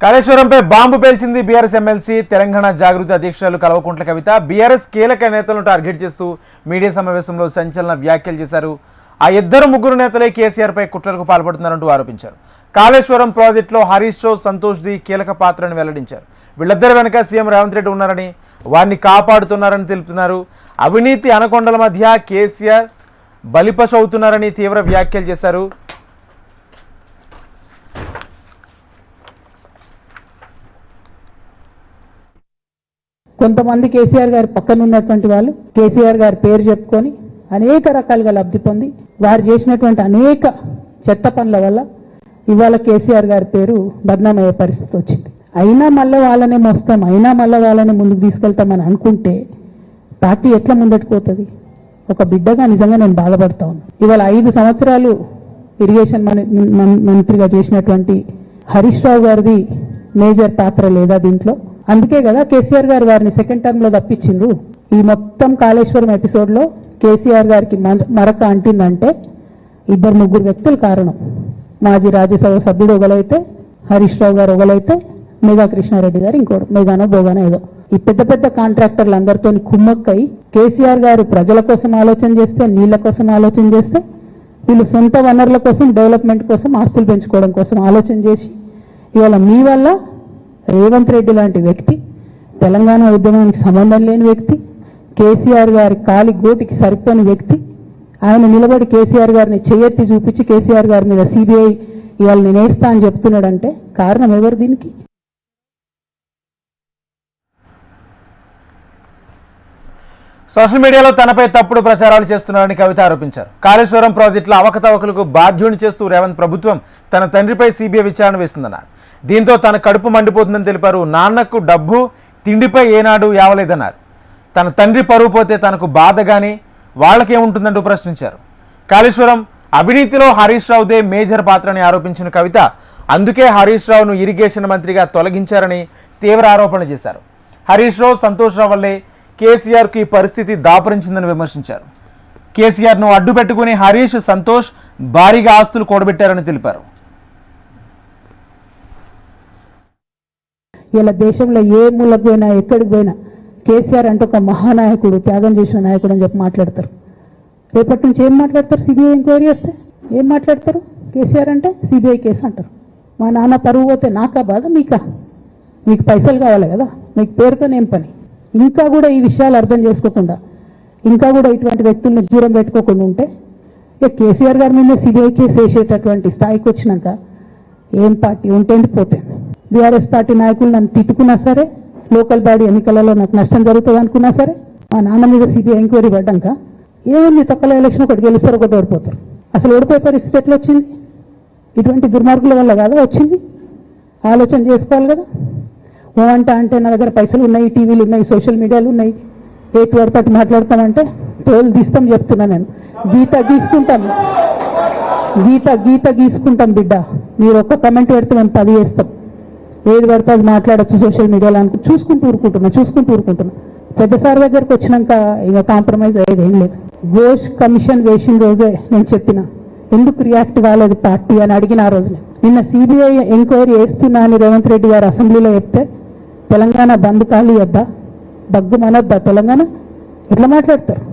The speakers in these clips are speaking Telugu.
కాళేశ్వరంపై బాంబు పేల్చింది బీఆర్ఎస్ ఎమ్మెల్సీ తెలంగాణ జాగృతి అధ్యక్షురాలు కల్వకుంట్ల కవిత. బీఆర్ఎస్ కీలక నేతలను టార్గెట్ చేస్తూ మీడియా సమావేశంలో సంచలన వ్యాఖ్యలు చేశారు. ఆ ముగ్గురు నేతలే కేసీఆర్పై కుట్రలకు పాల్పడుతున్నారంటూ ఆరోపించారు. కాళేశ్వరం ప్రాజెక్టులో హరీష్ రావు, సంతోష్ ది కీలక పాత్రను వెల్లడించారు. వీళ్ళిద్దరి వెనక సీఎం రేవంత్ రెడ్డి ఉన్నారని, వారిని కాపాడుతున్నారని తెలుపుతున్నారు. అవినీతి అనకొండల మధ్య కేసీఆర్ బలిపశు అవుతున్నారని తీవ్ర వ్యాఖ్యలు చేశారు. కొంతమంది కేసీఆర్ గారి పక్కన ఉన్నటువంటి వాళ్ళు కేసీఆర్ గారి పేరు చెప్పుకొని అనేక రకాలుగా లబ్ధి పొంది వారు చేసినటువంటి అనేక చెత్త పనుల వల్ల ఇవాళ కేసీఆర్ గారి పేరు బద్నామయ్యే పరిస్థితి వచ్చింది. అయినా మళ్ళీ వాళ్ళనే మోస్తాం, అయినా మళ్ళీ వాళ్ళని ముందుకు తీసుకెళ్తామని అనుకుంటే పార్టీ ఎట్లా ముందట్టుకోతుంది? ఒక బిడ్డగా నిజంగా నేను బాధపడతా ఉన్నాను. ఇవాళ 5 సంవత్సరాలు ఇరిగేషన్ మంత్రిగా చేసినటువంటి హరీష్ రావు గారిది మేజర్ పాత్ర లేదా దీంట్లో? అందుకే కదా కేసీఆర్ గారు వారిని సెకండ్ టర్మ్ లో తప్పించిండ్రు. ఈ మొత్తం కాళేశ్వరం ఎపిసోడ్ లో కేసీఆర్ గారికి మరక అంటిందంటే 2-3 వ్యక్తులు కారణం. మాజీ రాజ్యసభ సభ్యుడు ఒకలైతే, హరీష్ రావు గారు ఒకలైతే, మేఘా కృష్ణారెడ్డి గారు ఇంకోటి, మేఘానో బోగానో ఏదో. ఈ పెద్ద పెద్ద కాంట్రాక్టర్లు అందరితో కుమ్మక్కై కేసీఆర్ గారు ప్రజల కోసం ఆలోచన చేస్తే, నీళ్ల కోసం ఆలోచన చేస్తే, వీళ్ళు సొంత వనరుల కోసం, డెవలప్మెంట్ కోసం, ఆస్తులు పెంచుకోవడం కోసం ఆలోచన చేసి ఇవాళ మీ వల్ల రేవంత్ రెడ్డి లాంటి వ్యక్తి, తెలంగాణ ఉద్యమానికి సంబంధం లేని వ్యక్తి, కేసీఆర్ గారి కాలి గోటికి సరిపోని వ్యక్తి, ఆయన నిలబడి కేసీఆర్ గారిని చేయెత్తి చూపించి కేసీఆర్ గారి మీద సిబిఐ ఇవాళ నేను వేస్తా అని చెప్తున్నాడంటే కారణం ఎవరు దీనికి? సోషల్ మీడియాలో తనపై తప్పుడు ప్రచారాలు చేస్తున్నారని కవిత ఆరోపించారు. కాళేశ్వరం ప్రాజెక్టులో అవకతవకలకు బాధ్యుని చేస్తూ రేవంత్ ప్రభుత్వం తన తండ్రిపై సిబిఐ విచారణ వేసిందన్నారు. దీంతో తన కడుపు మండిపోతుందని తెలిపారు. నాన్నకు డబ్బు తిండిపై ఏనాడు యావలేదన్నారు. తన తండ్రి పరువు పోతే తనకు బాధ కానీ వాళ్ళకేముంటుందంటూ ప్రశ్నించారు. కాళేశ్వరం అవినీతిలో హరీష్ రావుదే మేజర్ పాత్రని ఆరోపించిన కవిత అందుకే హరీష్ రావును ఇరిగేషన్ మంత్రిగా తొలగించారని తీవ్ర ఆరోపణలు చేశారు. హరీష్ రావు, సంతోష్ రావు వల్లే కేసీఆర్కు ఈ పరిస్థితి దాపురించిందని విమర్శించారు. కేసీఆర్ను అడ్డు పెట్టుకుని హరీష్, సంతోష్ భారీగా ఆస్తులు కూడబెట్టారని తెలిపారు. ఇలా దేశంలో ఏ మూలకు పోయినా, ఎక్కడికి పోయినా కేసీఆర్ అంటే ఒక మహానాయకుడు, త్యాగం చేసిన నాయకుడు అని చెప్పి మాట్లాడతారు. రేపటి నుంచి ఏం మాట్లాడతారు? సిబిఐ ఎంక్వైరీ వస్తే ఏం మాట్లాడతారు? కేసీఆర్ అంటే సిబిఐ కేసు అంటారు. మా నాన్న పరువు పోతే నాకా బాధ, మీకా? మీకు పైసలు కావాలి కదా, మీకు పేరుతోనేం పని? ఇంకా కూడా ఈ విషయాలు అర్థం చేసుకోకుండా, ఇంకా కూడా ఇటువంటి వ్యక్తులను దూరం పెట్టుకోకుండా ఉంటే ఇక కేసీఆర్ గారి మీద సిబిఐ కేసు వేసేటటువంటి స్థాయికి వచ్చినాక ఏం పార్టీ ఉంటేంది పోతే. బీఆర్ఎస్ పార్టీ నాయకులు నన్ను తిట్టుకున్నా సరే, లోకల్ బాడీ ఎన్నికలలో నాకు నష్టం జరుగుతుంది అనుకున్నా సరే, మా నాన్న మీద సిబిఐ ఎంక్వైరీ పడ్డాక ఏముంది, తొక్కల ఎలక్షన్ ఒకటి గెలుస్తారు, ఒకటి ఓడిపోతారు. అసలు ఓడిపోయే పరిస్థితి ఎట్లా వచ్చింది? ఇటువంటి దుర్మార్గుల వల్ల కాదా వచ్చింది? ఆలోచన చేసుకోవాలి కదా. ఓ అంటే నా దగ్గర పైసలు ఉన్నాయి, టీవీలు ఉన్నాయి, సోషల్ మీడియాలు ఉన్నాయి, ఏటు వరపట్టి మాట్లాడతామంటే తోలు తీస్తాం చెప్తున్నా నేను. గీత గీసుకుంటాం బిడ్డ. మీరు ఒక్క కమెంట్ పెడితే మేము 10 చేస్తాం. ఏది పడితే అది మాట్లాడచ్చు సోషల్ మీడియాలో చూసుకుంటూ ఊరుకుంటున్నా. పెద్దసారి దగ్గరకు వచ్చినాక ఇక కాంప్రమైజ్ అయ్యేది ఏం లేదు. ఘోష్ కమిషన్ వేసిన రోజే నేను చెప్పిన, ఎందుకు రియాక్ట్ కాలేదు పార్టీ అని అడిగిన ఆ రోజునే. నిన్న సిబిఐ ఎంక్వైరీ వేస్తున్నా అని రేవంత్ రెడ్డి గారు అసెంబ్లీలో చెప్తే తెలంగాణ బంద్ ఖాళీ వద్దా, బగ్గు మనొద్దా తెలంగాణ? ఎట్లా మాట్లాడతారు?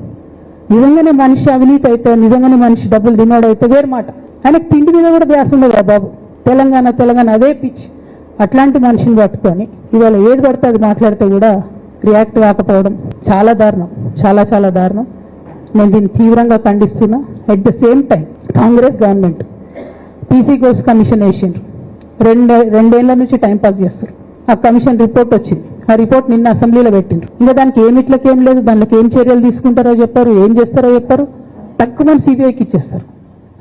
నిజంగానే మనిషి అవినీతి అయితే, నిజంగానే మనిషి డబ్బులు తినోడైతే వేరు మాట. ఆయనకు తిండి మీద కూడా ధ్యాస ఉండదు బాబు. తెలంగాణ అదే పిచ్చి. అట్లాంటి మనిషిని పట్టుకొని ఇవాళ ఏది పడితే అది మాట్లాడితే కూడా రియాక్ట్ కాకపోవడం చాలా దారుణం, చాలా దారుణం. నేను దీన్ని తీవ్రంగా ఖండిస్తున్నా. At the same time Congress government PC Ghosh commission వేసిండ్రు. రెండేళ్ల నుంచి టైంపాస్ చేస్తారు. ఆ కమిషన్ రిపోర్ట్ వచ్చింది. ఆ రిపోర్ట్ నిన్న అసెంబ్లీలో పెట్టిండ్రు. ఇంకా దానికి ఏమిట్లకేం లేదు, దానికి ఏం చర్యలు తీసుకుంటారో చెప్పారు, ఏం చేస్తారో చెప్పారు. తక్కువ సిబిఐకి ఇచ్చేస్తారు.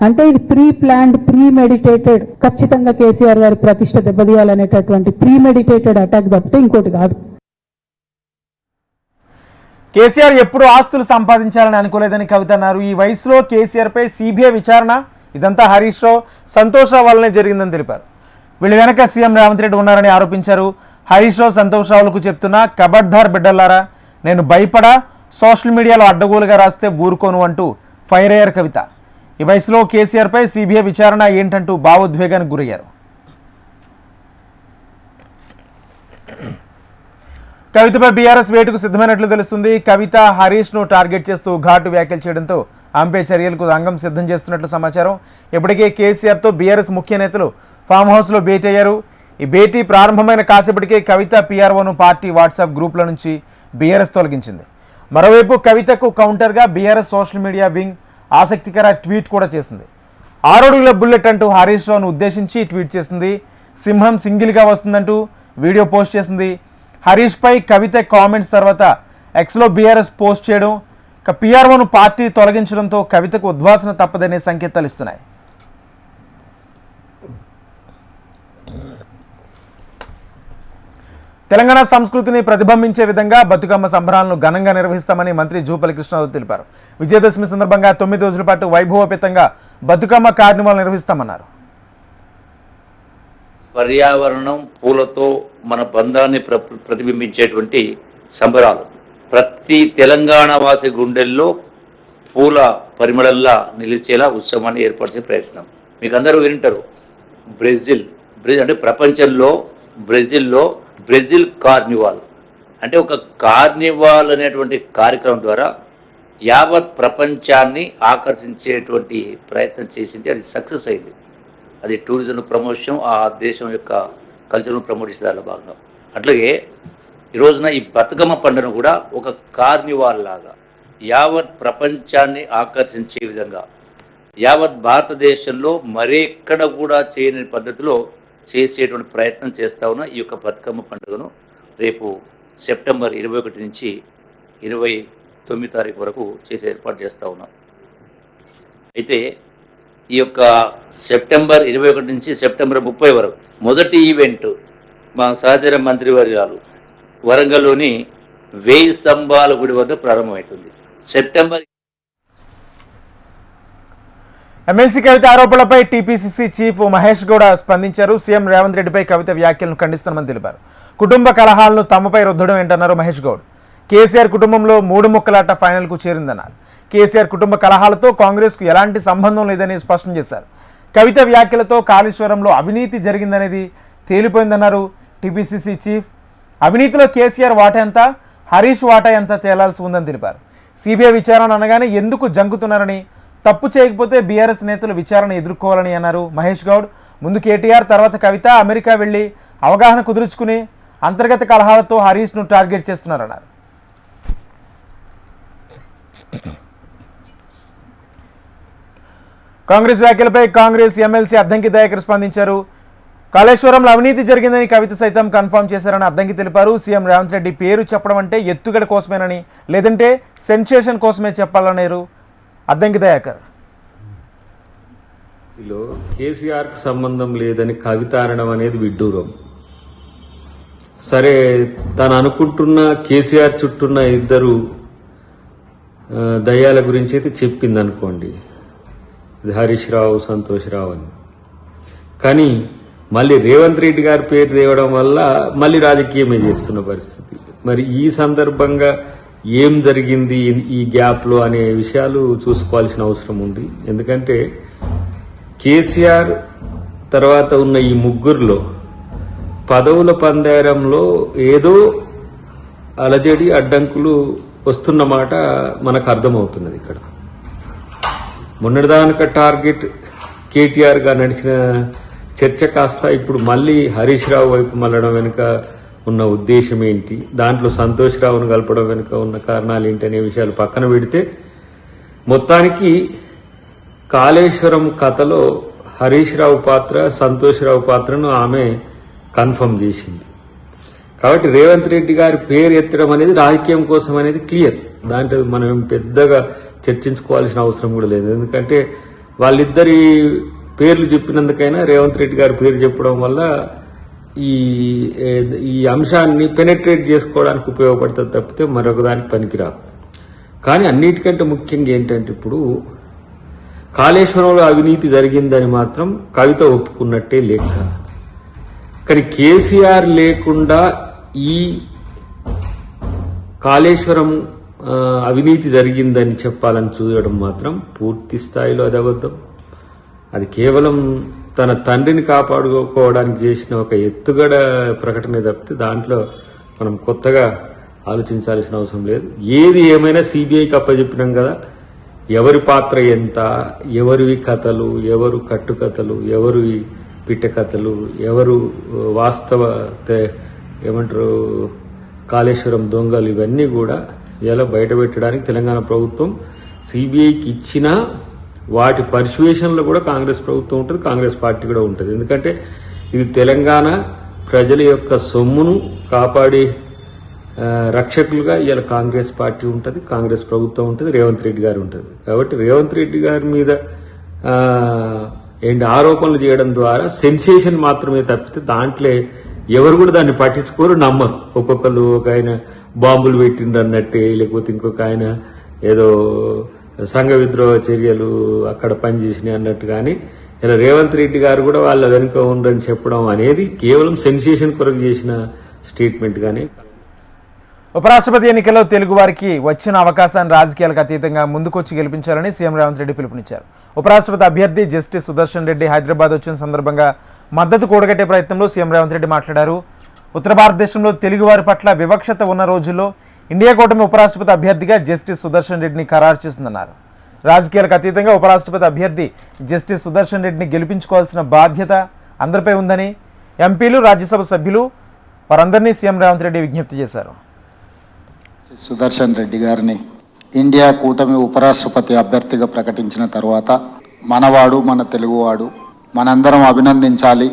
అంటే ఇది ప్రీ ప్లాన్డ్, ప్రీ మెడిటేటెడ్, ఖచ్చితంగా కేసీఆర్ గారి ప్రతిష్ట దెబ్బతీయాలనేటటువంటి ప్రీ మెడిటేటెడ్ అటాక్ తప్పితే ఇంకోటి కాదు. కేసీఆర్ ఎప్పుడు ఆస్తులు సంపాదించాలని అనుకోలేదని కవిత అన్నారు. ఈ వయసులో కేసీఆర్ పై సిబిఐ విచారణ ఇదంతా హరీష్ రావు, సంతోష్ రావు వల్లనే జరిగిందని తెలిపారు. వీళ్ళ వెనక సీఎం రేవంత్ రెడ్డి ఉన్నారని ఆరోపించారు. హరీష్ రావు, సంతోష్ రావులకు చెప్తున్నా, కబడ్దార్ బిడ్డలారా, నేను భయపడా, సోషల్ మీడియాలో అడ్డగోలుగా రాస్తే ఊరుకోను అంటూ ఫైర్ అయ్యారు కవిత. ఈ వయసులో కేసీఆర్పై సిబిఐ విచారణ ఏంటంటూ భావోద్వేగానికి గురయ్యారు. కవితపై బీఆర్ఎస్ వేటుకు సిద్ధమైనట్లు తెలుస్తుంది. కవిత హరీష్ ను టార్గెట్ చేస్తూ ఘాటు వ్యాఖ్యలు చేయడంతో ఆమెపై చర్యలకు రంగం సిద్ధం చేస్తున్నట్లు సమాచారం. ఇప్పటికే కేసీఆర్ తో బీఆర్ఎస్ ముఖ్య నేతలు ఫామ్ హౌస్ లో భేటీ అయ్యారు. ఈ భేటీ ప్రారంభమైన కాసేపటికే కవిత పీఆర్ఓను పార్టీ వాట్సాప్ గ్రూప్ల నుంచి బీఆర్ఎస్ తొలగించింది. మరోవైపు కవితకు కౌంటర్గా బీఆర్ఎస్ సోషల్ మీడియా వింగ్ ఆసక్తికర ట్వీట్ కూడా చేసింది. 6 అడుగుల బుల్లెట్ అంటూ హరీష్ రావును ఉద్దేశించి ట్వీట్ చేసింది. సింహం సింగిల్గా వస్తుందంటూ వీడియో పోస్ట్ చేసింది. హరీష్ పై కవిత కామెంట్స్ తర్వాత ఎక్స్లో బీఆర్ఎస్ పోస్ట్ చేయడం, పీఆర్ఓను పార్టీ తొలగించడంతో కవితకు ఉద్వాసన తప్పదనే సంకేతాలు ఇస్తున్నాయి. తెలంగాణ సంస్కృతిని ప్రతిబింబించే విధంగా బతుకమ్మ సంబరాలను ఘనంగా నిర్వహిస్తామని మంత్రి జూపల్లి కృష్ణారావు తెలిపారు. విజయదశమి సందర్భంగా 9 రోజుల పాటు వైభవోపేతంగా బతుకమ్మ కార్నివాల్ నిర్వహిస్తామన్నారు. పర్యావరణం, పూలతో మన బంధాన్ని ప్రతిబింబించేటువంటి సంబరాలు. ప్రతి తెలంగాణ వాసి గుండెల్లో పూల పరిమళల్లా నిలిచేలా ఉత్సవాన్ని ఏర్పరిచే ప్రయత్నం. మీకు అందరూ వింటారు, బ్రెజిల్ అంటే ప్రపంచంలో బ్రెజిల్ కార్నివాల్ అంటే ఒక కార్నివాల్ అనేటువంటి కార్యక్రమం ద్వారా యావత్ ప్రపంచాన్ని ఆకర్షించేటువంటి ప్రయత్నం చేసింది. అది సక్సెస్ అయింది. అది టూరిజం ప్రమోషన్, ఆ దేశం యొక్క కల్చర్ను ప్రమోట్ చేసేదానిలో భాగంగా. అట్లాగే ఈ రోజున ఈ బతుకమ్మ పండుగను కూడా ఒక కార్నివాల్ లాగా యావత్ ప్రపంచాన్ని ఆకర్షించే విధంగా, యావత్ భారతదేశంలో మరెక్కడ కూడా చేయని పద్ధతిలో చేసేటువంటి ప్రయత్నం చేస్తా ఉన్న ఈ యొక్క బతుకమ్మ పండుగను రేపు సెప్టెంబర్ 21 నుంచి 29 తారీఖు వరకు చేసే ఏర్పాటు చేస్తూ ఉన్నాం. అయితే ఈ యొక్క సెప్టెంబర్ 21 నుంచి సెప్టెంబర్ 30 వరకు మొదటి ఈవెంట్ మా సహచర మంత్రివర్యాలు వరంగల్లోని 1000 స్తంభాల గుడి వద్ద ప్రారంభమవుతుంది. సెప్టెంబర్ ఎమ్మెల్సీ కవిత ఆరోపణలపై టీపీసీసీ చీఫ్ మహేష్ గౌడ్ స్పందించారు. సీఎం రేవంత్ రెడ్డిపై కవిత వ్యాఖ్యలను ఖండిస్తున్నామని తెలిపారు. కుటుంబ కలహాలను తమపై రుద్దడం ఏంటన్నారు మహేష్ గౌడ్. కేసీఆర్ కుటుంబంలో 3 ముక్కలాట ఫైనల్కు చేరిందన్నారు. కేసీఆర్ కుటుంబ కలహాలతో కాంగ్రెస్కు ఎలాంటి సంబంధం లేదని స్పష్టం చేశారు. కవిత వ్యాఖ్యలతో కాళేశ్వరంలో అవినీతి జరిగిందనేది తేలిపోయిందన్నారు టీపీసీసీ చీఫ్. అవినీతిలో కేసీఆర్ వాటా ఎంత, హరీష్ వాటా ఎంత తేలాల్సి ఉందని తెలిపారు. సిబిఐ విచారణ అనగానే ఎందుకు జంకుతున్నారని, తప్పు చేయకపోతే బీఆర్ఎస్ నేతలు విచారణ ఎదుర్కోవాలని అన్నారు మహేష్ గౌడ్. ముందు కేటీఆర్, తర్వాత కవిత అమెరికా వెళ్లి అవగాహన కుదుర్చుకుని అంతర్గత కలహాలతో హరీష్ను టార్గెట్ చేస్తున్నారన్నారు. కాంగ్రెస్ వ్యాఖ్యలపై కాంగ్రెస్ ఎమ్మెల్సీ అద్దంకి దయాకర్ స్పందించారు. కాళేశ్వరంలో అవినీతి జరిగిందని కవిత సైతం కన్ఫర్మ్ చేశారని అద్దంకి తెలిపారు. సీఎం రేవంత్ రెడ్డి పేరు చెప్పడం అంటే ఎత్తుగడ కోసమేనని, లేదంటే సెన్సేషన్ కోసమే చెప్పాలన్నారు అద్దంకి దయాకర్. కేసీఆర్కి సంబంధం లేదని కవిత అనడం అనేది విడ్డూరం. సరే, తను అనుకుంటున్న కేసీఆర్ చుట్టూన్న 2 దయ్యాల గురించి అయితే చెప్పింది అనుకోండి, హరీష్ రావు, సంతోష్ రావు అని. కానీ మళ్ళీ రేవంత్ రెడ్డి గారి పేరు తేవడం వల్ల మళ్ళీ రాజకీయమే చేస్తున్న పరిస్థితి. మరి ఈ సందర్భంగా ఏం జరిగింది ఈ గ్యాప్లో అనే విషయాలు చూసుకోవాల్సిన అవసరం ఉంది. ఎందుకంటే కేసీఆర్ తర్వాత ఉన్న ఈ ముగ్గురులో పదవుల పందేరంలో ఏదో అలజడి, అడ్డంకులు వస్తున్నమాట మనకు అర్థమవుతున్నది. ఇక్కడ మొన్నటిదానిక టార్గెట్ కేటీఆర్ గా నడిచిన చర్చ కాస్త ఇప్పుడు మళ్ళీ హరీష్ రావు వైపు మళ్ళడం వెనుక ఉన్న ఉద్దేశం ఏంటి, దాంట్లో సంతోష్ రావును కలపడం వెనుక ఉన్న కారణాలు ఏంటి అనే విషయాలు పక్కన పెడితే, మొత్తానికి కాళేశ్వరం కథలో హరీష్ రావు పాత్ర, సంతోష్ రావు పాత్రను ఆమె కన్ఫర్మ్ చేసింది. కాబట్టి రేవంత్ రెడ్డి గారి పేరు ఎత్తడం అనేది రాజకీయం కోసం అనేది క్లియర్. దాంట్లో మనం పెద్దగా చర్చించుకోవాల్సిన అవసరం కూడా లేదు. ఎందుకంటే వాళ్ళిద్దరి పేర్లు చెప్పినందుకైనా రేవంత్ రెడ్డి గారి పేరు చెప్పడం వల్ల ఈ అంశాన్ని పెనెట్రేట్ చేసుకోవడానికి ఉపయోగపడుతుంది తప్పితే మరొక దానికి పనికిరాదు. కానీ అన్నిటికంటే ముఖ్యంగా ఏంటంటే, ఇప్పుడు కాళేశ్వరంలో అవినీతి జరిగిందని మాత్రం కవిత ఒప్పుకున్నట్టే లెక్క. కానీ కేసీఆర్ లేకుండా ఈ కాళేశ్వరం అవినీతి జరిగిందని చెప్పాలని చూడడం మాత్రం పూర్తి స్థాయిలో అది అబద్ధం. అది కేవలం తన తండ్రిని కాపాడుకోవడానికి చేసిన ఒక ఎత్తుగడ ప్రకటన తప్పితే దాంట్లో మనం కొత్తగా ఆలోచించాల్సిన అవసరం లేదు. ఏది ఏమైనా సిబిఐకి అప్పచెప్పినాం కదా, ఎవరి పాత్ర ఎంత, ఎవరివి కథలు, ఎవరు కట్టుకథలు, ఎవరు పిట్ట కథలు, ఎవరు వాస్తవ ఏమంటారు కాళేశ్వరం దొంగలు, ఇవన్నీ కూడా ఇలా బయటపెట్టడానికి తెలంగాణ ప్రభుత్వం సిబిఐకి ఇచ్చిన వాటి పర్సువేషన్లో కూడా కాంగ్రెస్ ప్రభుత్వం ఉంటుంది, కాంగ్రెస్ పార్టీ కూడా ఉంటుంది. ఎందుకంటే ఇది తెలంగాణ ప్రజల యొక్క సొమ్మును కాపాడే రక్షకులుగా ఇవాళ కాంగ్రెస్ పార్టీ ఉంటుంది, కాంగ్రెస్ ప్రభుత్వం ఉంటుంది, రేవంత్ రెడ్డి గారు ఉంటుంది. కాబట్టి రేవంత్ రెడ్డి గారి మీద ఆరోపణలు చేయడం ద్వారా సెన్సేషన్ మాత్రమే తప్పితే దాంట్లో ఎవరు కూడా దాన్ని పట్టించుకోరు, నమ్మరు. ఒక్కొక్కరు ఒక ఆయన బాంబులు పెట్టిండ్రు అన్నట్టే, లేకపోతే ఇంకొక ఆయన ఏదో సంఘ విద్రోహ చర్యలు అక్కడ పనిచేసినాయి అన్నట్టు. కానీ ఇలా రేవంత్ రెడ్డి గారు కూడా వాళ్ళ వెనుక ఉండని చెప్పడం అనేది కేవలం సెన్సేషన్ కొరకు చేసిన స్టేట్మెంట్. కానీ ఉపరాష్ట్రపతి ఎన్నికల్లో తెలుగు వారికి వచ్చిన అవకాశాన్ని రాజకీయాలకు అతీతంగా ముందుకొచ్చి గెలిపించాలని సీఎం రేవంత్ రెడ్డి పిలుపునిచ్చారు. ఉపరాష్ట్రపతి అభ్యర్థి జస్టిస్ సుదర్శన్ రెడ్డి హైదరాబాద్ వచ్చిన సందర్భంగా మద్దతు కూడగట్టే ప్రయత్నంలో సీఎం రేవంత్ రెడ్డి మాట్లాడారు. ఉత్తర భారతదేశంలో తెలుగువారి పట్ల వివక్షత ఉన్న రోజుల్లో ఇండియా కూటమి ఉపరాష్ట్రపతి అభ్యర్థిగా జస్టిస్ సుదర్శన్ రెడ్డిని ఖరారు చేసిందన్నారు. రాజకీయాలకు అతీతంగా ఉపరాష్ట్రపతి అభ్యర్థి జస్టిస్ సుదర్శన్ రెడ్డిని గెలిపించుకోవాల్సిన బాధ్యత అందరిపై ఉందని ఎంపీలు, రాజ్యసభ సభ్యులు వారందరినీ సీఎం రేవంత్ రెడ్డి విజ్ఞప్తి చేశారు. సుదర్శన్ రెడ్డి గారిని ఇండియా కూటమి ఉపరాష్ట్రపతి అభ్యర్థిగా ప్రకటించిన తర్వాత మనవాడు, మన తెలుగువాడు, మనందరం అభినందించాలి,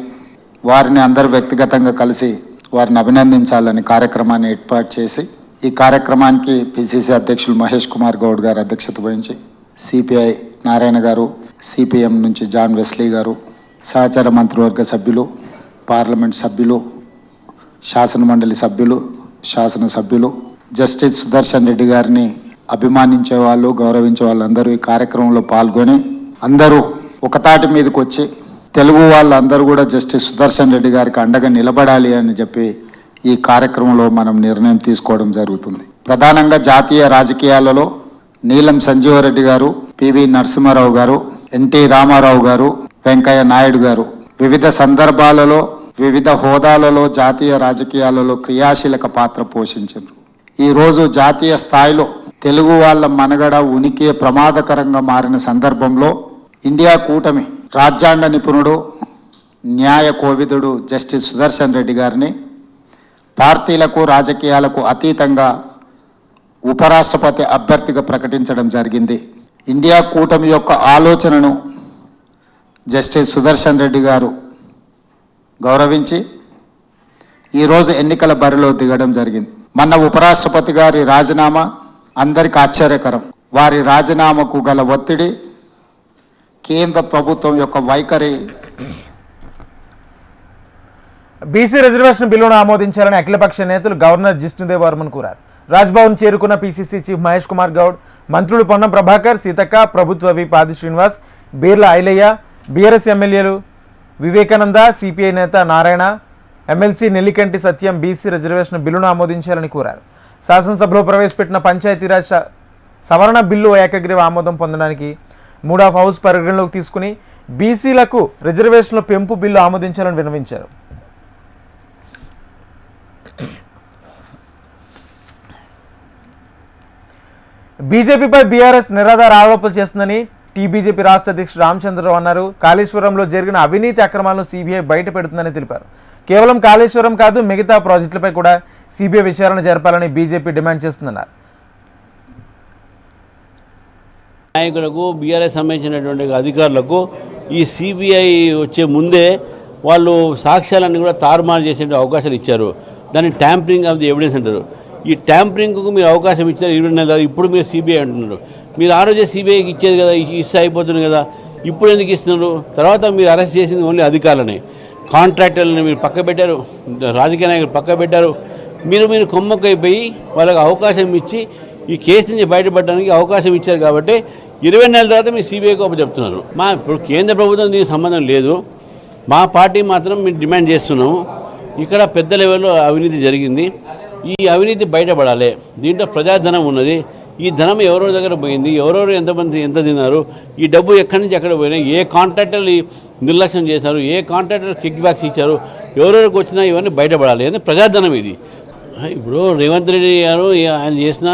వారిని అందరూ వ్యక్తిగతంగా కలిసి వారిని అభినందించాలని కార్యక్రమాన్ని ఏర్పాటు చేసి, ఈ కార్యక్రమానికి పిసిసి అధ్యక్షులు మహేష్ కుమార్ గౌడ్ గారు అధ్యక్షత వహించి, సిపిఐ నారాయణ గారు, సిపిఎం నుంచి జాన్ వెస్లీ గారు, సహచార మంత్రివర్గ సభ్యులు, పార్లమెంట్ సభ్యులు, శాసనమండలి సభ్యులు, శాసనసభ్యులు, జస్టిస్ సుదర్శన్ రెడ్డి గారిని అభిమానించే వాళ్ళు, గౌరవించే వాళ్ళందరూ ఈ కార్యక్రమంలో పాల్గొని అందరూ ఒకతాటి మీదకి వచ్చి తెలుగు వాళ్ళందరూ కూడా జస్టిస్ సుదర్శన్ రెడ్డి గారికి అండగా నిలబడాలి అని చెప్పి ఈ కార్యక్రమంలో మనం నిర్ణయం తీసుకోవడం జరుగుతుంది. ప్రధానంగా జాతీయ రాజకీయాలలో నీలం సంజీవరెడ్డి గారు, పివి నరసింహారావు గారు, ఎన్టీ రామారావు గారు, వెంకయ్య నాయుడు గారు వివిధ సందర్భాలలో, వివిధ హోదాలలో జాతీయ రాజకీయాలలో క్రియాశీలక పాత్ర పోషించారు. ఈరోజు జాతీయ స్థాయిలో తెలుగు వాళ్ళ మనుగడ, ఉనికి ప్రమాదకరంగా మారిన సందర్భంలో ఇండియా కూటమి రాజ్యాంగ నిపుణుడు, న్యాయ కోవిదుడు జస్టిస్ సుదర్శన్ రెడ్డి గారిని పార్టీలకు, రాజకీయాలకు అతీతంగా ఉపరాష్ట్రపతి అభ్యర్థిగా ప్రకటించడం జరిగింది. ఇండియా కూటమి యొక్క ఆలోచనను జస్టిస్ సుదర్శన్ రెడ్డి గారు గౌరవించి ఈరోజు ఎన్నికల బరిలో దిగడం జరిగింది. మన ఉపరాష్ట్రపతి గారి రాజీనామా అందరికీ ఆశ్చర్యకరం. వారి రాజీనామాకు గల ఒత్తిడి, కేంద్ర ప్రభుత్వం యొక్క వైఖరి. బీసీ రిజర్వేషన్ బిల్లును ఆమోదించాలని అఖిలపక్ష నేతలు గవర్నర్ జిష్ణుదేవ్ వర్మను కోరారు. రాజ్భవన్ చేరుకున్న పీసీసీ చీఫ్ మహేష్ కుమార్ గౌడ్, మంత్రులు పొన్నం ప్రభాకర్, సీతక్క, ప్రభుత్వ విప్ ఆది శ్రీనివాస్, బీర్ల ఐలయ్య, బీఆర్ఎస్ ఎమ్మెల్యేలు వివేకానంద, సిపిఐ నేత నారాయణ, ఎమ్మెల్సీ నెల్లికంటి సత్యం బీసీ రిజర్వేషన్ బిల్లును ఆమోదించాలని కోరారు. శాసనసభలో ప్రవేశపెట్టిన పంచాయతీరాజ్ సవరణ బిల్లు ఏకగ్రీవ ఆమోదం పొందడానికి మూడ్ ఆఫ్ హౌస్ పరిగణలోకి తీసుకుని బీసీలకు రిజర్వేషన్ల పెంపు బిల్లు ఆమోదించాలని విన్నవించారు. బీజేపీపై బీఆర్ఎస్ నిరాధార ఆరోపణలు చేస్తుందని టీబీజేపీ రాష్ట్ర అధ్యక్షుడు రామచంద్రరావు అన్నారు. కాళేశ్వరంలో జరిగిన అవినీతి అక్రమాలను సీబీఐ బయట పెడుతుందని తెలిపారు. కేవలం కాళేశ్వరం కాదు, మిగతా ప్రాజెక్టులపై కూడా సీబీఐ విచారణ జరపాలని బీజేపీ డిమాండ్ చేస్తుందన్నారు. నాయకులకు, బీఆర్ఎస్ సంబంధించినటువంటి అధికారులకు ఈ సిబిఐ వచ్చే ముందే వాళ్ళు సాక్ష్యాలన్నీ కూడా తారుమారు చేసే అవకాశాలు ఇచ్చారు. దాన్ని ట్యాంపరింగ్ ఆఫ్ ది ఎవిడెన్స్ అంటారు. ఈ ట్యాంపరింగ్కు మీరు అవకాశం ఇచ్చారు 20 నెలలు. ఇప్పుడు మీరు సిబిఐ అంటున్నారు. మీరు ఆ రోజే సిబిఐకి ఇచ్చేది కదా, ఇస్తే అయిపోతుంది కదా, ఇప్పుడు ఎందుకు ఇస్తున్నారు? తర్వాత మీరు అరెస్ట్ చేసింది ఓన్లీ అధికారులని, కాంట్రాక్టర్లను మీరు పక్క పెట్టారు, రాజకీయ నాయకులు పక్క పెట్టారు. మీరు కొమ్మకైపోయి వాళ్ళకి అవకాశం ఇచ్చి ఈ కేసు నుంచి బయటపడడానికి అవకాశం ఇచ్చారు. కాబట్టి 20 నెలల తర్వాత మీరు సిబిఐకి చెప్తున్నారు. ఇప్పుడు కేంద్ర ప్రభుత్వం దీనికి సంబంధం లేదు. మా పార్టీ మాత్రం మేము డిమాండ్ చేస్తున్నాము, ఇక్కడ పెద్ద లెవెల్లో అవినీతి జరిగింది, ఈ అవినీతి బయటపడాలి. దీంట్లో ప్రజాధనం ఉన్నది, ఈ ధనం ఎవరెవరి దగ్గర పోయింది, ఎవరెవరు ఎంతమంది ఎంత తిన్నారు, ఈ డబ్బు ఎక్కడి నుంచి ఎక్కడ పోయినాయి, ఏ కాంట్రాక్టర్లు నిర్లక్ష్యం చేశారు, ఏ కాంట్రాక్టర్ కిక్ బ్యాక్స్ ఇచ్చారు, ఎవరెవరికి వచ్చినా ఇవన్నీ బయటపడాలి. అంటే ప్రజాధనం ఇది. ఇప్పుడు రేవంత్ రెడ్డి గారు ఆయన చేసిన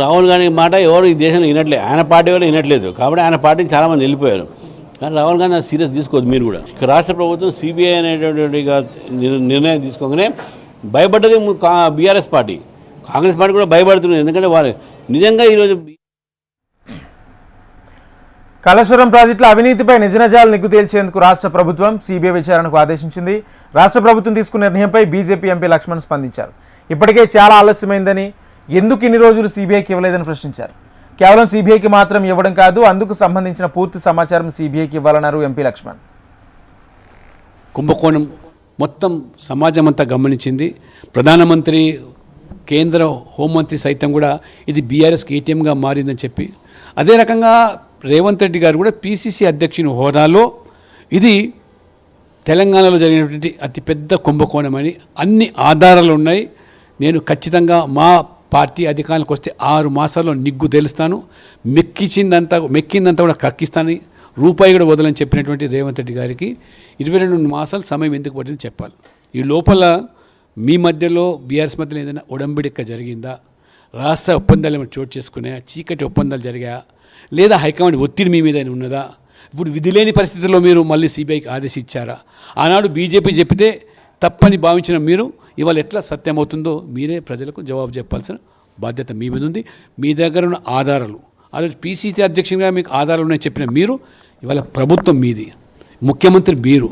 రాహుల్ గాంధీ మాట ఎవరు ఈ దేశంలో వినట్లేదు, ఆయన పార్టీ వాళ్ళు వినట్లేదు కాబట్టి ఆయన పార్టీకి చాలామంది వెళ్ళిపోయారు. కానీ రాహుల్ గాంధీ అది సీరియస్ తీసుకోవద్దు మీరు కూడా. రాష్ట్ర ప్రభుత్వం సిబిఐ అనేటువంటి నిర్ణయం తీసుకోగానే భయపడ్డది బీఆర్ఎస్ పార్టీ, కాంగ్రెస్ పార్టీ కూడా భయపడుతున్నారు. ఎందుకంటే వాళ్ళు నిజంగా ఈరోజు కాళేశ్వరం ప్రాజెక్టుల అవినీతిపై నిజాలు నిగ్గు తేల్చేందుకు రాష్ట్ర ప్రభుత్వం సిబిఐ విచారణకు ఆదేశించింది. రాష్ట్ర ప్రభుత్వం తీసుకున్న నిర్ణయంపై బీజేపీ ఎంపీ లక్ష్మణ్ స్పందించారు. ఇప్పటికే చాలా ఆలస్యమైందని, ఎందుకు ఇన్ని రోజులు సిబిఐకి ఇవ్వలేదని ప్రశ్నించారు. కేవలం సిబిఐకి మాత్రం ఇవ్వడం కాదు, అందుకు సంబంధించిన పూర్తి సమాచారం సిబిఐకి ఇవ్వాలన్నారు ఎంపీ లక్ష్మణ్. కుంభకోణం మొత్తం సమాజం అంతా గమనించింది. ప్రధానమంత్రి, కేంద్ర హోంమంత్రి సైతం కూడా ఇది బీఆర్ఎస్కి ఏటీఎంగా మారిందని చెప్పి, అదే రకంగా రేవంత్ రెడ్డి గారు కూడా పిసిసి అధ్యక్షుని హోదాలో ఇది తెలంగాణలో జరిగినటువంటి అతిపెద్ద కుంభకోణమని అన్ని ఆధారాలు ఉన్నాయి. నేను ఖచ్చితంగా మా పార్టీ అధికారులకు వస్తే 6 మాసాల్లో నిగ్గు తెలుస్తాను, మెక్కిందంతా కూడా కక్కిస్తాను, రూపాయి కూడా వదలని చెప్పినటువంటి రేవంత్ రెడ్డి గారికి 22 మాసాలు సమయం ఎందుకు పట్టింది చెప్పాలి. ఈ లోపల మీ మధ్యలో బీఆర్ఎస్ మధ్యలో ఏదైనా ఒడంబడిక జరిగిందా, రాష్ట్ర ఒప్పందాలు ఏమైనా చోటు చేసుకున్నాయా, చీకటి ఒప్పందాలు జరిగాయా, లేదా హైకమాండ్ ఒత్తిడి మీ మీద ఉన్నదా? ఇప్పుడు విధి లేని పరిస్థితుల్లో మీరు మళ్ళీ సిబిఐకి ఆదేశించారా? ఆనాడు బీజేపీ చెప్పితే తప్పని భావించిన మీరు ఇవాళ ఎట్లా సత్యమవుతుందో మీరే ప్రజలకు జవాబు చెప్పాల్సిన బాధ్యత మీ మీద ఉంది. మీ దగ్గర ఉన్న ఆధారాలు, ఆ రోజు పిసిసి అధ్యక్షునిగా మీకు ఆధారాలు ఉన్నాయని చెప్పిన మీరు, ఇవాళ ప్రభుత్వం మీది, ముఖ్యమంత్రి మీరు,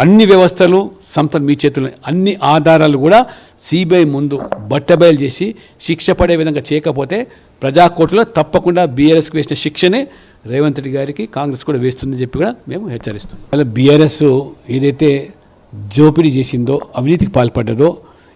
అన్ని వ్యవస్థలు సంస్థలు మీ చేతుల్లో, అన్ని ఆధారాలు కూడా సిబిఐ ముందు బట్టబయలు చేసి శిక్ష పడే విధంగా చేయకపోతే ప్రజాకోర్టులో తప్పకుండా బీఆర్ఎస్కి వేసిన శిక్షనే రేవంత్ రెడ్డి గారికి కాంగ్రెస్ కూడా వేస్తుందని చెప్పి కూడా మేము హెచ్చరిస్తాం. ఇవాళ బీఆర్ఎస్ ఏదైతే జోపిడీ చేసిందో, అవినీతికి పాల్పడ్డదో,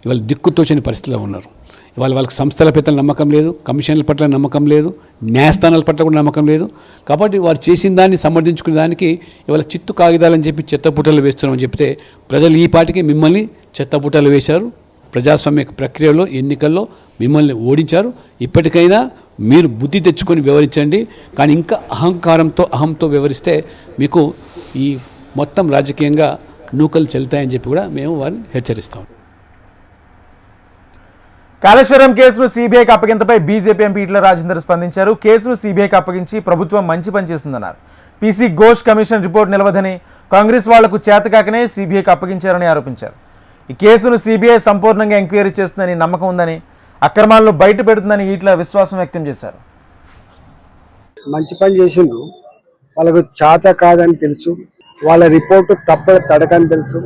ఇవాళ దిక్కుతోచని పరిస్థితిలో ఉన్నారు. ఇవాళ వాళ్ళకి సంస్థల పట్ల నమ్మకం లేదు, కమిషన్ల పట్ల నమ్మకం లేదు, న్యాయస్థానాల పట్ల కూడా నమ్మకం లేదు. కాబట్టి వారు చేసిన దాన్ని సమర్థించుకునే దానికి ఇవాళ చిత్తు కాగితాలని చెప్పి చెత్తపుటలు వేస్తున్నామని చెప్తే ప్రజలు ఈ పాటికి మిమ్మల్ని చెత్తపుటలు వేశారు. ప్రజాస్వామ్య ప్రక్రియలో, ఎన్నికల్లో మిమ్మల్ని ఓడించారు. ఇప్పటికైనా మీరు బుద్ధి తెచ్చుకొని వ్యవహరించండి. కానీ ఇంకా అహంతో వ్యవహరిస్తే మీకు ఈ మొత్తం రాజకీయంగా నూకలు చెల్తాయని చెప్పి కూడా మేము వారిని హెచ్చరిస్తాం. కాళేశ్వరం కేసును సిబిఐకి అప్పగింతపై బీజేపీ ఎంపీ ఈటెల రాజేందర్ స్పందించారు. కేసును సిబిఐకి అప్పగించి ప్రభుత్వం మంచి పని చేస్తుందన్నారు. పీసీ ఘోష్ కమిషన్ రిపోర్ట్ నిలవదని, కాంగ్రెస్ వాళ్లకు చేతకాకనే సిబిఐకి అప్పగించారని ఆరోపించారు. ఈ కేసును సిబిఐ సంపూర్ణంగా ఎంక్వైరీ చేస్తుందని నమ్మకం ఉందని, అక్రమాలను బయట పెడుతుందని ఈటెల విశ్వాసం వ్యక్తం చేశారు. మంచి పని చేసిండ్రు, వాళ్ళకు చేత కాదని తెలుసు, వాళ్ళ రిపోర్టు తడకని తెలుసు,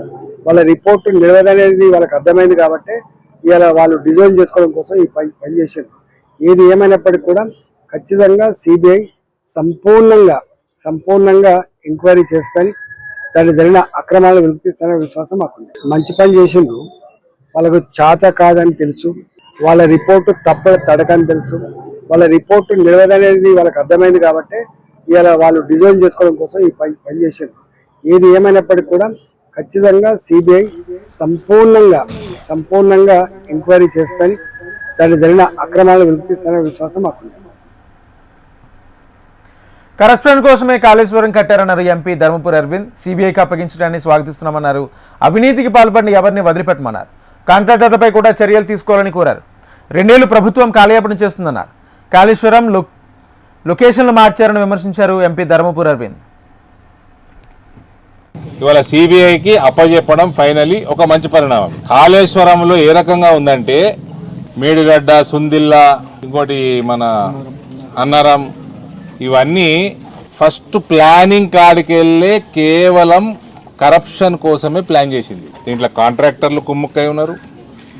వాళ్ళ రిపోర్టు నిలవదనేది వాళ్ళకి అర్థమైంది. కాబట్టి ఇలా వాళ్ళు డిజైన్ చేసుకోవడం కోసం ఈ పని చేశారు. ఏది ఏమైనప్పటికీ కూడా ఖచ్చితంగా సిబిఐ సంపూర్ణంగా ఎంక్వైరీ చేస్తాని, దాన్ని జరిగిన అక్రమాలను వెలికిస్తాననే విశ్వాసం మాకుంది. మంచి పని చేసిండ్రు, వాళ్ళకు చేత కాదని తెలుసు, వాళ్ళ రిపోర్టు తడకని తెలుసు, వాళ్ళ రిపోర్టు నిలవదనేది వాళ్ళకి అర్థమైంది. కాబట్టి ఇలా వాళ్ళు డిజైన్ చేసుకోవడం కోసం ఈ పని చేశారు. ఏది ఏమైనప్పటికీ కూడా ఖచ్చితంగా సిబిఐ సంపూర్ణంగా ఎంక్వైరీ చేస్తాని, దాన్ని జరిగిన అక్రమాలను వెలికిస్తాననే విశ్వాసం మాకుంది. కరప్షన్ కోసమే కాళేశ్వరం కట్టారన్నారు ఎంపీ ధర్మపురి అరవింద్. సిబిఐకి అప్పగించడాన్ని స్వాగతిస్తున్నామన్నారు. అవినీతికి పాల్పడిన ఎవరిని వదిలిపెట్టమన్నారు. కాంట్రాక్టర్లపై కూడా చర్యలు తీసుకోవాలని కోరారు. 2 ఏళ్లు ప్రభుత్వం కాలయాపన చేస్తుందన్నారు. కాళేశ్వరం లొకేషన్లు మార్చారని విమర్శించారు ఎంపీ ధర్మపురి అరవింద్. ఇవాళ సిబిఐకి అప్పచెప్పడం ఫైనలీ ఒక మంచి పరిణామం. కాళేశ్వరంలో ఏ రకంగా ఉందంటే మేడిగడ్డ, సుందిల్లా, ఇంకోటి మన అన్నారం, ఇవన్నీ ఫస్ట్ ప్లానింగ్ కాడికెళ్ళే కేవలం కరప్షన్ కోసమే ప్లాన్ చేసింది. దీంట్లో కాంట్రాక్టర్లు కుమ్ముక్కై ఉన్నారు,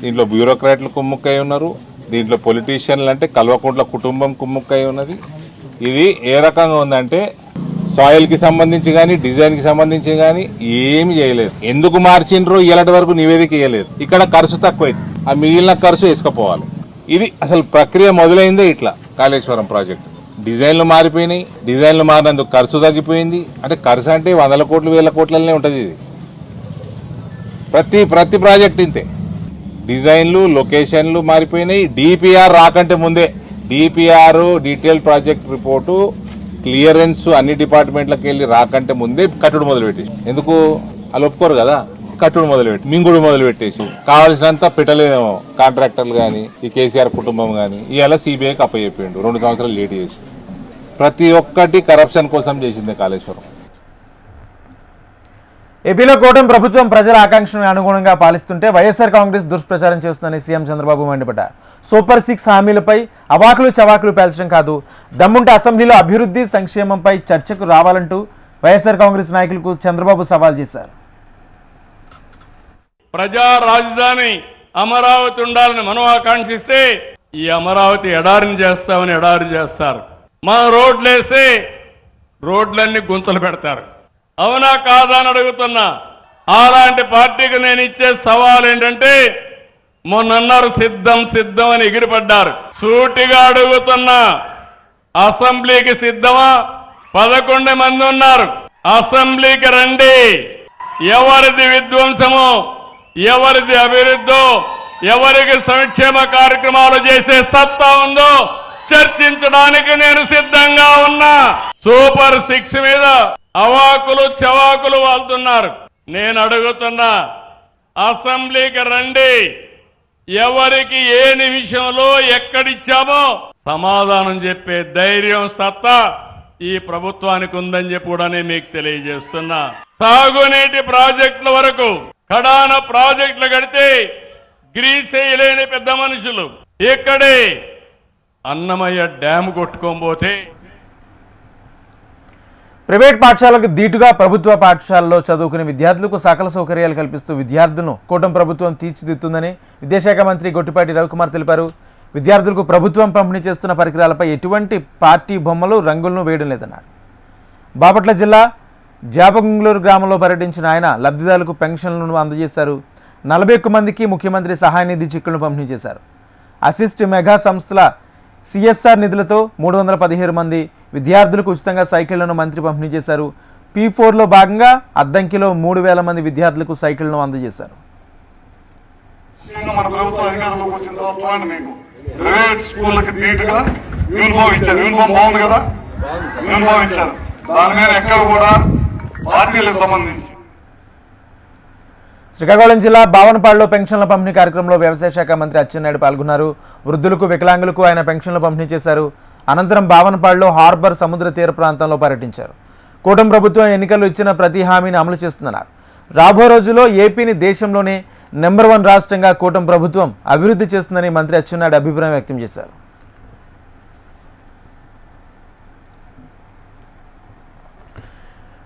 దీంట్లో బ్యూరోక్రాట్లు కుమ్ముక్కై ఉన్నారు, దీంట్లో పొలిటీషియన్లు అంటే కల్వకుంట్ల కుటుంబం కుమ్ముక్కై ఉన్నది. ఇది ఏ రకంగా ఉందంటే సాయిల్కి సంబంధించి కానీ, డిజైన్కి సంబంధించి కానీ ఏమి చేయలేదు. ఎందుకు మార్చిండ్రో ఇలాంటి వరకు నివేదిక ఇవ్వలేదు. ఇక్కడ ఖర్చు తక్కువైంది, ఆ మిగిలిన ఖర్చు వేసుకుపోవాలి. ఇది అసలు ప్రక్రియ మొదలైందే ఇట్లా. కాళేశ్వరం ప్రాజెక్టు డిజైన్లు మారిపోయినాయి, డిజైన్లు మారినందుకు ఖర్చు తగ్గిపోయింది. అంటే ఖర్చు అంటే 100 కోట్లు 1000 కోట్లనే ఉంటుంది. ఇది ప్రతి ప్రాజెక్ట్ ఇంతే. డిజైన్లు, లొకేషన్లు మారిపోయినాయి. డిపిఆర్ రాకంటే ముందే, DPR detail project report clearance అన్ని డిపార్ట్మెంట్లకు వెళ్ళి రాకంటే ముందే కట్టుడు మొదలుపెట్టి, ఎందుకు వాళ్ళు ఒప్పుకోరు కదా. కట్టుడు మొదలుపెట్టి మింగుడు మొదలుపెట్టేసి కావాల్సినంత పెట్టలేదేమో కాంట్రాక్టర్లు కానీ ఈ కేసీఆర్ కుటుంబం కానీ ఇవాళ సిబిఐకి అప్పచెప్పిండు 2 సంవత్సరాలు లేట్ చేసి. ప్రతి ఒక్కటి కరప్షన్ కోసం చేసింది కాళేశ్వరం. ఏపీలో కూటమి ప్రభుత్వం ప్రజల ఆకాంక్షలకు అనుగుణంగా పాలిస్తుంటే వైఎస్ఆర్ కాంగ్రెస్ దుష్ప్రచారం చేస్తుందని సీఎం చంద్రబాబు మండిపడ్డారు. సూపర్ 6 హామీలపై అవాకులు చవాకులు పేల్చడం కాదు, దమ్ముంటే అసెంబ్లీలో అభివృద్ధి సంక్షేమంపై చర్చకు రావాలంటూ వైఎస్ఆర్ కాంగ్రెస్ నాయకులకు చంద్రబాబు సవాల్ చేశారు. ప్రజా రాజధాని అమరావతి ఉండాలని మనం ఆకాంక్షిస్తే ఈ అమరావతి ఎడారిని చేస్తామని ఎడారి చేస్తారు. మన రోడ్లేసి రోడ్లన్నీ గుంతలు పెడతారు. అవునా కాదా అని అడుగుతున్నా. అలాంటి పార్టీకి నేను ఇచ్చే సవాల్ ఏంటంటే, మొన్నన్నారు సిద్ధం సిద్ధం అని ఎగిరిపడ్డారు. సూటిగా అడుగుతున్నా, అసెంబ్లీకి సిద్ధమా? 11 మంది ఉన్నారు. అసెంబ్లీకి రండి. ఎవరిది విధ్వంసమో, ఎవరిది అభివృద్ధో, ఎవరికి సంక్షేమ కార్యక్రమాలు చేసే సత్తా ఉందో చర్చించడానికి నేను సిద్ధంగా ఉన్నా. సూపర్ 6 మీద అవాకులు చవాకులు వాళ్తున్నారు. నేను అడుగుతున్నా, అసెంబ్లీకి రండి. ఎవరికి ఏ నిమిషంలో ఎక్కడిచ్చామో సమాధానం చెప్పే ధైర్యం సత్తా ఈ ప్రభుత్వానికి ఉందని చెప్పి కూడా నేను మీకు తెలియజేస్తున్నా. సాగునీటి ప్రాజెక్టుల వరకు కడాన ప్రాజెక్టులు కడితే గ్రీస్ వేయలేని పెద్ద మనుషులు ఇక్కడే అన్నమయ్య డ్యామ్ కొట్టుకోబోతే ప్రైవేట్ పాఠశాలకు దీటుగా ప్రభుత్వ పాఠశాలలో చదువుకునే విద్యార్థులకు సకల సౌకర్యాలు కల్పిస్తూ విద్యార్థులను కూటమి ప్రభుత్వం తీర్చిదిద్దుతుందని విద్యాశాఖ మంత్రి గొట్టిపాటి రవికుమార్ తెలిపారు. విద్యార్థులకు ప్రభుత్వం పంపిణీ చేస్తున్న పరికరాలపై ఎటువంటి పార్టీ బొమ్మలు రంగులను వేయడం లేదన్నారు. బాపట్ల జిల్లా జాపగుంగ్లూరు గ్రామంలో పర్యటించిన ఆయన లబ్ధిదారులకు పెన్షన్లను అందజేశారు. 41 మందికి ముఖ్యమంత్రి సహాయ నిధి చెక్కులను పంపిణీ చేశారు. అసిస్ట్ మెగా సంస్థల సిఎస్ఆర్ నిధులతో 317 మంది విద్యార్థులకు ఉచితంగా సైకిళ్లను మంత్రి పంపిణీ చేశారు. P4లో భాగంగా అద్దంకిలో 3000 మంది విద్యార్థులకు సైకిళ్లను అందజేశారు. మన ప్రభుత్వం అధికారంలోకి వచ్చిన తర్వాత మీకు ప్రైవేట్ స్కూళ్ళకి ధీటుగా యూనిఫామ్ ఇచ్చారు. యూనిఫామ్ బాగుంది కదా, యూనిఫామ్ ఇచ్చారు. దాని మీద ఎక్కడ కూడా పార్టీలకు సంబంధించి. శ్రీకాకుళం జిల్లా బావనపాడులో పెన్షన్ల పంపిణీ కార్యక్రమంలో వ్యవసాయ శాఖ మంత్రి అచ్చెన్నాయుడు పాల్గొన్నారు. వృద్ధులకు వికలాంగులకు ఆయన పెన్షన్లు పంపిణీ చేశారు. అనంతరం బావనపాడులో హార్బర్ సముద్ర తీర ప్రాంతంలో పర్యటించారు. కూటమి ప్రభుత్వం ఎన్నికల్లో ఇచ్చిన ప్రతి హామీని అమలు చేస్తున్నారు. రాబో రోజుల్లో ఏపీని దేశంలోనే నెంబర్ 1 రాష్ట్రంగా కూటమి ప్రభుత్వం అభివృద్ధి చేస్తుందని మంత్రి అచ్చెన్నాయుడు అభిప్రాయం వ్యక్తం చేశారు.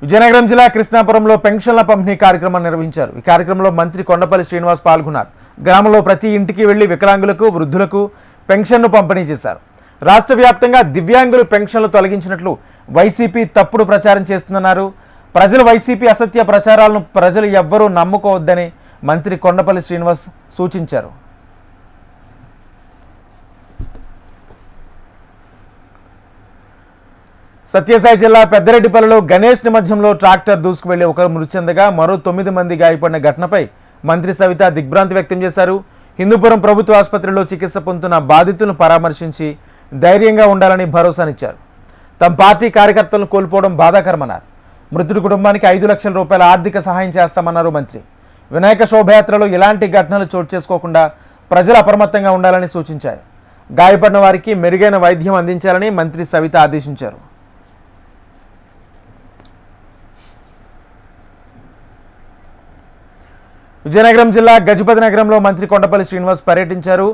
విజయనగరం జిల్లా కృష్ణాపురంలో పెన్షన్ల పంపిణీ కార్యక్రమాన్ని నిర్వహించారు. ఈ కార్యక్రమంలో మంత్రి కొండపల్లి శ్రీనివాస్ పాల్గొన్నారు. గ్రామంలో ప్రతి ఇంటికి వెళ్లి వికలాంగులకు వృద్ధులకు పెన్షన్ను పంపిణీ చేశారు. రాష్ట్ర వ్యాప్తంగా దివ్యాంగులు పెన్షన్లు తొలగించినట్లు వైసీపీ తప్పుడు ప్రచారం చేస్తుందన్నారు. ప్రజలు వైసీపీ అసత్య ప్రచారాలను ప్రజలు ఎవ్వరూ నమ్ముకోవద్దని మంత్రి కొండపల్లి శ్రీనివాస్ సూచించారు. సత్యసాయి జిల్లా పెద్దరెడ్డిపల్లిలో గణేష్ నిమజ్జనంలో ట్రాక్టర్ దూసుకువెళ్లి ఒకరు మృతి చెందగా మరో 9 మంది గాయపడిన ఘటనపై మంత్రి సవిత దిగ్భ్రాంతి వ్యక్తం చేశారు. హిందూపురం ప్రభుత్వ ఆసుపత్రిలో చికిత్స పొందుతున్న బాధితులను పరామర్శించి ధైర్యంగా ఉండాలని భరోసానిచ్చారు. తమ పార్టీ కార్యకర్తలను కోల్పోవడం బాధాకరమన్నారు. మృతుడి కుటుంబానికి 5 లక్షల రూపాయల ఆర్థిక సహాయం చేస్తామన్నారు మంత్రి. వినాయక శోభయాత్రలో ఇలాంటి ఘటనలు చోటు చేసుకోకుండా ప్రజలు అప్రమత్తంగా ఉండాలని సూచించారు. గాయపడిన వారికి మెరుగైన వైద్యం అందించాలని మంత్రి సవిత ఆదేశించారు. విజయనగరం జిల్లా గజపతి నగరంలో మంత్రి కొండపల్లి శ్రీనివాస్ పర్యటించారు.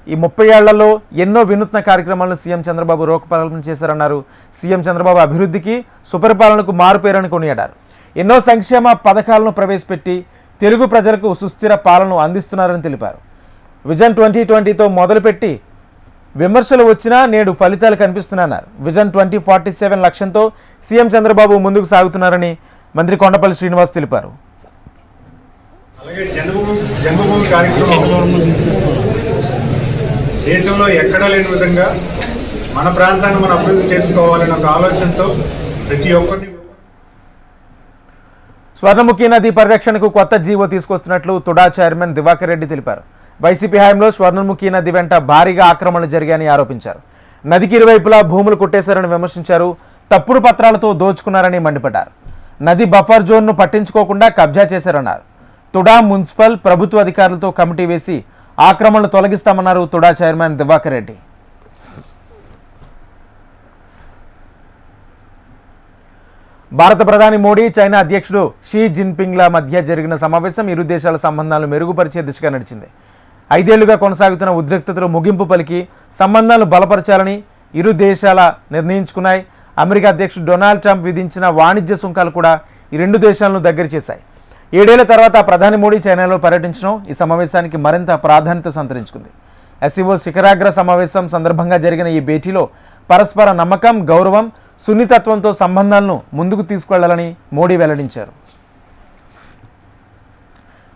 ఈ 30 ఏళ్లలో ఎన్నో వినూత్న కార్యక్రమాలను సీఎం చంద్రబాబు రూపకల్పన చేశారన్నారు. సీఎం చంద్రబాబు అభివృద్ధికి సుపరిపాలనకు మారుపేరని కొనియాడారు. ఎన్నో సంక్షేమ పథకాలను ప్రవేశపెట్టి తెలుగు ప్రజలకు సుస్థిర పాలనను అందిస్తున్నారని తెలిపారు. విజన్ 2020తో మొదలుపెట్టి విమర్శలు వచ్చినా నేడు ఫలితాలు కనిపిస్తున్నాయన్నారు. విజన్ 2047 లక్ష్యంతో సీఎం చంద్రబాబు ముందుకు సాగుతున్నారని మంత్రి కొండపల్లి శ్రీనివాస్ తెలిపారు. అలాగే జన్మభూమి కార్యక్రమం దేశంలో ఎక్కడా లేని విధంగా మన ప్రాంతాన్ని మనం అభివృద్ధి చేసుకోవాలనే ఒక ఆలోచనతో ప్రతి ఒక్కరిని. స్వర్ణముఖి నది పరిరక్షణకు కొత్త జీవో తీసుకొస్తున్నట్లు తుడా చైర్మన్ దివాకర్ రెడ్డి తెలిపారు. వైసీపీ హయాంలో స్వర్ణముఖి నది వెంట భారీగా ఆక్రమణలు జరిగాయని ఆరోపించారు. నదికి ఇరువైపులా భూములు కొట్టేశారని విమర్శించారు. తప్పుడు పత్రాలతో దోచుకున్నారని మండిపడ్డారు. నది బఫర్ జోన్ను పట్టించుకోకుండా కబ్జా చేశారన్నారు. తుడా మున్సిపల్ ప్రభుత్వ అధికారులతో కమిటీ వేసి ఆక్రమణలు తొలగిస్తామన్నారు తుడా చైర్మన్ దివాకర్ రెడ్డి. భారత ప్రధాని మోడీ, చైనా అధ్యక్షుడు షీ జిన్పింగ్ల మధ్య జరిగిన సమావేశం ఇరు దేశాల సంబంధాలను మెరుగుపరిచే దిశగా నడిచింది. 5 ఏళ్లుగా కొనసాగుతున్న ఉద్రిక్తతలు ముగింపు పలికి సంబంధాలను బలపరచాలని ఇరు దేశాల నిర్ణయించుకున్నాయి. అమెరికా అధ్యక్షుడు డొనాల్డ్ ట్రంప్ విధించిన వాణిజ్య సుంకాలు కూడా ఈ రెండు దేశాలను దగ్గర చేశాయి. 7 ఏళ్ల తర్వాత ప్రధాని మోడీ చైనాలో పర్యటించడం ఈ సమావేశానికి మరింత ప్రాధాన్యత సంతరించుకుంది. ఎస్సీఓ శిఖరాగ్ర సమావేశం సందర్భంగా జరిగిన ఈ భేటీలో పరస్పర నమ్మకం, గౌరవం, సున్నితత్వంతో సంబంధాలను ముందుకు తీసుకెళ్లాలని మోడీ వెల్లడించారు.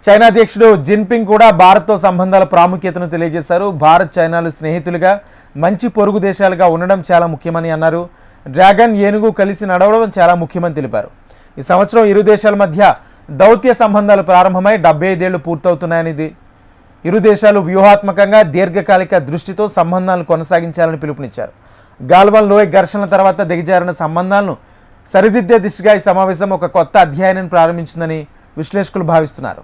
చైనా అధ్యక్షుడు జిన్పింగ్ కూడా భారత్తో సంబంధాల ప్రాముఖ్యతను తెలియజేశారు. భారత్, చైనాలు స్నేహితులుగా, మంచి పొరుగు దేశాలుగా ఉండడం చాలా ముఖ్యమని అన్నారు. డ్రాగన్ ఏనుగు కలిసి నడవడం చాలా ముఖ్యమని తెలిపారు. ఈ సంవత్సరం ఇరు దేశాల మధ్య దౌత్య సంబంధాలు ప్రారంభమై 75 ఏళ్లు పూర్తవుతున్నాయని, ఇరు దేశాలు వ్యూహాత్మకంగా దీర్ఘకాలిక దృష్టితో సంబంధాలను కొనసాగించాలని పిలుపునిచ్చారు. గాల్వన్ లోయ్ ఘర్షణల తర్వాత దిగజారిన సంబంధాలను సరిదిద్దే దిశగా ఈ సమావేశం ఒక కొత్త అధ్యాయాన్ని ప్రారంభించిందని విశ్లేషకులు భావిస్తున్నారు.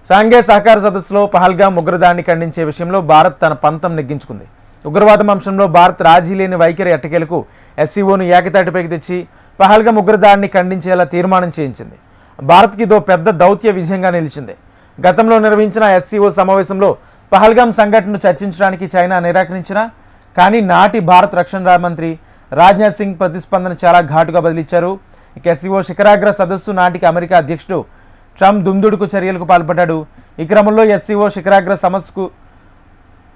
షాంఘై సహకార సదస్సులో పహల్గామ్ ఉగ్రదాడిని ఖండించే విషయంలో భారత్ తన పంతం నెగ్గించుకుంది. ఉగ్రవాదం అంశంలో భారత్ రాజీ లేని వైఖరి ఎట్టకేలకు ఎస్సీఓను ఏకతాటిపైకి తెచ్చి పహల్గామ్ ఉగ్రదాడిని ఖండించేలా తీర్మానం చేయించింది. భారత్కి ఇదో పెద్ద దౌత్య విజయంగా నిలిచింది. గతంలో నిర్వహించిన ఎస్సీఓ సమావేశంలో పహల్గామ్ సంఘటనను చర్చించడానికి చైనా నిరాకరించినా కానీ నాటి భారత రక్షణ మంత్రి రాజ్నాథ్ సింగ్ ప్రతిస్పందన చాలా ఘాటుగా బదిలిచ్చారు. ఇక ఎస్సీఓ శిఖరాగ్ర సదస్సు నాటికి అమెరికా అధ్యక్షుడు ట్రంప్ దుందుడుకు చర్యలకు పాల్పడ్డాడు. ఈ క్రమంలో ఎస్సీఓ శిఖరాగ్ర సమస్యకు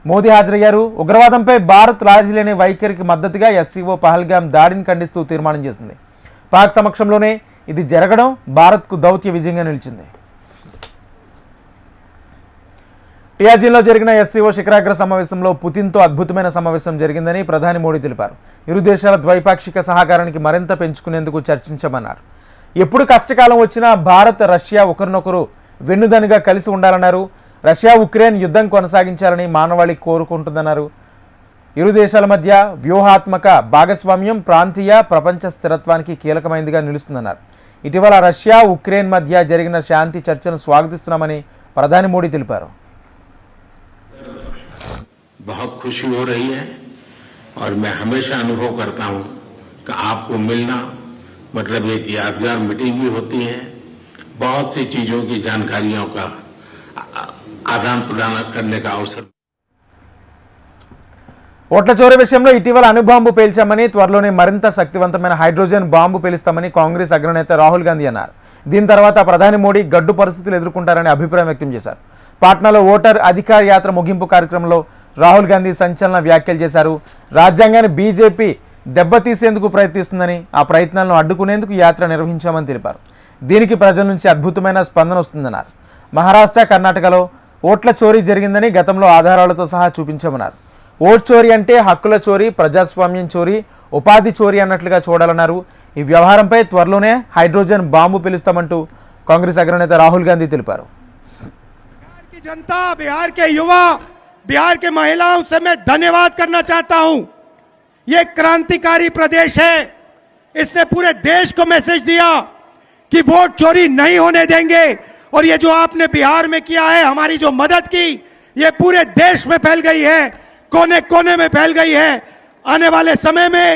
మోదీ హాజరయ్యారు. ఉగ్రవాదంపై భారత్ రాజీ లేని వైఖరికి మద్దతుగా ఎస్సీఓ పహల్గామ్ దాడిని ఖండిస్తూ తీర్మానం చేసింది. పాక్ సమక్షంలోనే ఇది జరగడం భారత్కు దౌత్య విజయంగా నిలిచింది. టియాజిన్లో జరిగిన ఎస్సీఓ శిఖరాగ్ర సమావేశంలో పుతిన్తో అద్భుతమైన సమావేశం జరిగిందని ప్రధాని మోడీ తెలిపారు. ఇరు దేశాల ద్వైపాక్షిక సహకారానికి మరింత పెంచుకునేందుకు చర్చించమన్నారు. ఎప్పుడు కష్టకాలం వచ్చినా భారత్, రష్యా ఒకరినొకరు వెన్నుదన్నుగా కలిసి ఉండాలన్నారు. రష్యా ఉక్రెయిన్ యుద్ధం కొనసాగించాలని మానవాళి కోరుకుంటుందన్నారు. ఇరు దేశాల మధ్య వ్యూహాత్మక భాగస్వామ్యం ప్రాంతీయ, ప్రపంచ స్థిరత్వానికి కీలకమైనదిగా నిలుస్తుందన్నారు. ఇటీవల రష్యా, ఉక్రెయిన్ మధ్య జరిగిన శాంతి చర్చను స్వాగతిస్తున్నామని ప్రధాని మోడీ తెలిపారు. बहुत खुशी हो रही है और मैं हमेशा अनुभव करता हूं कि आपको मिलना मतलब एक यादगार मीटिंग भी होती है, बहुत सी चीजों की जानकारियों का आदान प्रदान करने का अवसर. ఓట్ల చోరీ విషయంలో ఇటీవల అణుబాంబు పేల్చామని, త్వరలోనే మరింత శక్తివంతమైన హైడ్రోజన్ బాంబు పేలుస్తామని కాంగ్రెస్ అగ్రనేత రాహుల్ గాంధీ అన్నారు. దీని తర్వాత ప్రధాని మోడీ గడ్డు పరిస్థితులు ఎదుర్కొంటారని అభిప్రాయం వ్యక్తం చేశారు. పాట్నాలో ఓటర్ అధికార యాత్ర ముగింపు కార్యక్రమంలో రాహుల్ గాంధీ సంచలన వ్యాఖ్యలు చేశారు. రాజ్యాంగాన్ని బీజేపీ దెబ్బతీసేందుకు ప్రయత్నిస్తుందని, ఆ ప్రయత్నాలను అడ్డుకునేందుకు యాత్ర నిర్వహించామని తెలిపారు. దీనికి ప్రజల నుంచి అద్భుతమైన స్పందన వస్తుందన్నారు. మహారాష్ట్ర, కర్ణాటకలో ఓట్ల చోరీ జరిగిందని గతంలో ఆధారాలతో సహా చూపించామన్నారు. ఓట్ చోరీ అంటే హక్కుల చోరీ, ప్రజాస్వామ్యం చోరీ, ఉపాధి చోరీ అన్నట్లుగా చూడాలన్నారు. ఈ వ్యవహారంపై త్వరలోనే హైడ్రోజన్ బాంబు పేలుస్తామంటూ కాంగ్రెస్ అగ్రనేత రాహుల్ గాంధీ తెలిపారు. जनता, बिहार के युवा, बिहार के महिलाओं से मैं धन्यवाद करना चाहता हूं. ये क्रांतिकारी प्रदेश है. इसने पूरे देश को मैसेज दिया कि वोट चोरी नहीं होने देंगे. और ये जो आपने बिहार में किया है, हमारी जो मदद की, ये पूरे देश में फैल गई है, कोने कोने में फैल गई है. आने वाले समय में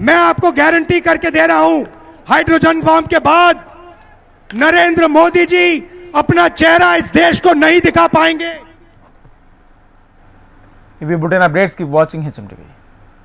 मैं आपको गारंटी करके दे रहा हूं, हाइड्रोजन बॉम्ब के बाद नरेंद्र मोदी जी अपना चेहरा इस देश को नहीं दिखा पाएंगे. इवी bulletin updates keep watching HM TV.